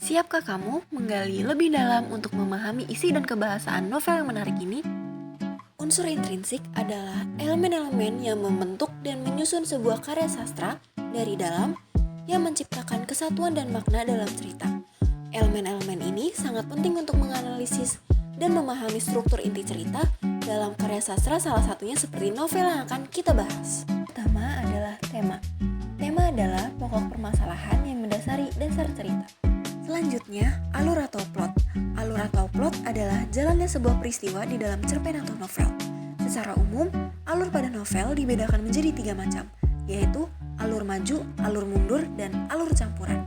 Siapkah kamu menggali lebih dalam untuk memahami isi dan kebahasaan novel yang menarik ini? Unsur intrinsik adalah elemen-elemen yang membentuk dan menyusun sebuah karya sastra dari dalam yang menciptakan kesatuan dan makna dalam cerita. Elemen-elemen ini sangat penting untuk menganalisis dan memahami struktur inti cerita dalam karya sastra, salah satunya seperti novel yang akan kita bahas. Pertama adalah tema. Tema adalah pokok permasalahan yang mendasari dasar cerita. Selanjutnya, alur atau plot. Alur atau plot adalah jalannya sebuah peristiwa di dalam cerpen atau novel. Secara umum, alur pada novel dibedakan menjadi 3 macam, yaitu alur maju, alur mundur, dan alur campuran.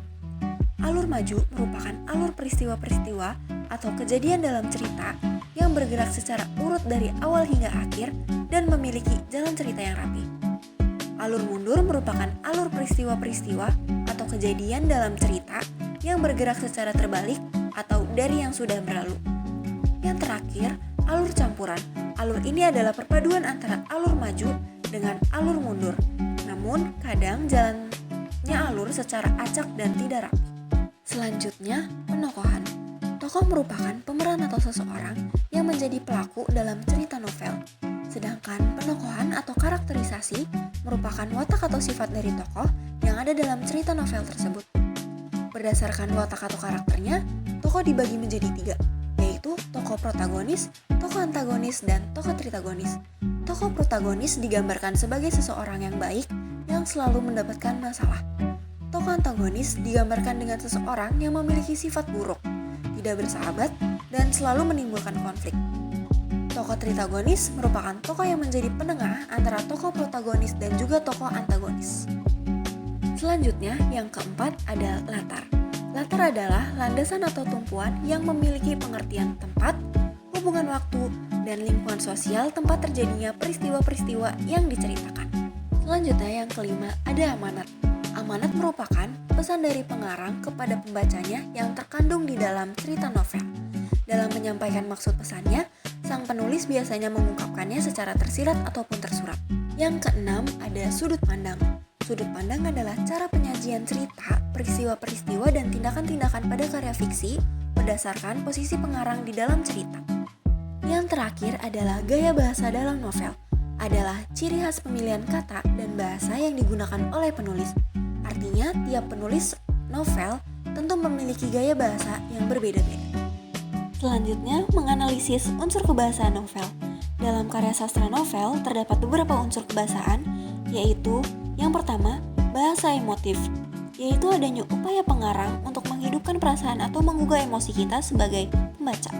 Alur maju merupakan alur peristiwa-peristiwa atau kejadian dalam cerita yang bergerak secara urut dari awal hingga akhir dan memiliki jalan cerita yang rapi. Alur mundur merupakan alur peristiwa-peristiwa atau kejadian dalam cerita yang bergerak secara terbalik atau dari yang sudah berlalu. Yang terakhir, alur campuran. Alur ini adalah perpaduan antara alur maju dengan alur mundur. Namun, kadang jalannya alur secara acak dan tidak rapi. Selanjutnya, penokohan. Tokoh merupakan pemeran atau seseorang yang menjadi pelaku dalam cerita novel. Sedangkan penokohan atau karakterisasi merupakan watak atau sifat dari tokoh yang ada dalam cerita novel tersebut. Berdasarkan watak atau karakternya, tokoh dibagi menjadi 3, yaitu tokoh protagonis, tokoh antagonis, dan tokoh tritagonis. Tokoh protagonis digambarkan sebagai seseorang yang baik yang selalu mendapatkan masalah. Tokoh antagonis digambarkan dengan seseorang yang memiliki sifat buruk, tidak bersahabat, dan selalu menimbulkan konflik. Tokoh tritagonis merupakan tokoh yang menjadi penengah antara tokoh protagonis dan juga tokoh antagonis. Selanjutnya, yang keempat ada latar. Latar adalah landasan atau tumpuan yang memiliki pengertian tempat, hubungan waktu, dan lingkungan sosial tempat terjadinya peristiwa-peristiwa yang diceritakan. Selanjutnya, yang kelima ada amanat. Amanat merupakan pesan dari pengarang kepada pembacanya yang terkandung di dalam cerita novel. Dalam menyampaikan maksud pesannya, sang penulis biasanya mengungkapkannya secara tersirat ataupun tersurat. Yang keenam ada sudut pandang. Sudut pandang adalah cara penyajian cerita, peristiwa-peristiwa, dan tindakan-tindakan pada karya fiksi berdasarkan posisi pengarang di dalam cerita. Yang terakhir adalah gaya bahasa dalam novel. Adalah ciri khas pemilihan kata dan bahasa yang digunakan oleh penulis. Artinya, tiap penulis novel tentu memiliki gaya bahasa yang berbeda-beda. Selanjutnya, menganalisis unsur kebahasaan novel. Dalam karya sastra novel, terdapat beberapa unsur kebahasaan, yaitu yang pertama, bahasa emotif, yaitu adanya upaya pengarang untuk menghidupkan perasaan atau menggugah emosi kita sebagai pembaca.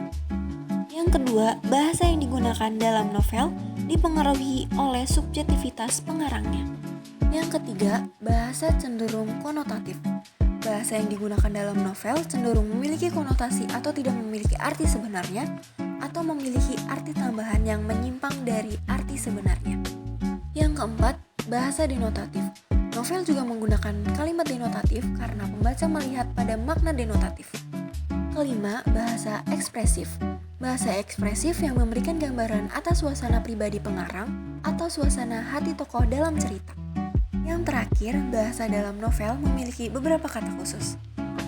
Yang kedua, bahasa yang digunakan dalam novel dipengaruhi oleh subjektivitas pengarangnya. Yang ketiga, bahasa cenderung konotatif. Bahasa yang digunakan dalam novel cenderung memiliki konotasi atau tidak memiliki arti sebenarnya, atau memiliki arti tambahan yang menyimpang dari arti sebenarnya. Yang keempat, bahasa denotatif. Novel juga menggunakan kalimat denotatif karena pembaca melihat pada makna denotatif. Kelima, bahasa ekspresif. Bahasa ekspresif yang memberikan gambaran atas suasana pribadi pengarang atau suasana hati tokoh dalam cerita. Yang terakhir, bahasa dalam novel memiliki beberapa kata khusus,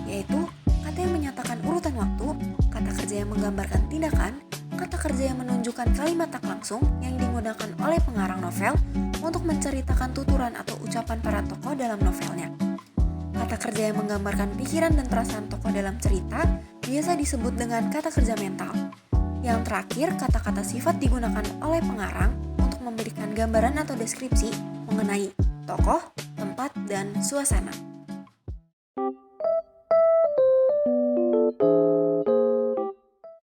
yaitu kata yang menyatakan urutan waktu, kata kerja yang menggambarkan tindakan, kata kerja yang menunjukkan kalimat tak langsung yang digunakan oleh pengarang novel untuk menceritakan tuturan atau ucapan para tokoh dalam novelnya. Kata kerja yang menggambarkan pikiran dan perasaan tokoh dalam cerita biasa disebut dengan kata kerja mental. Yang terakhir, kata-kata sifat digunakan oleh pengarang untuk memberikan gambaran atau deskripsi mengenai tokoh, tempat, dan suasana.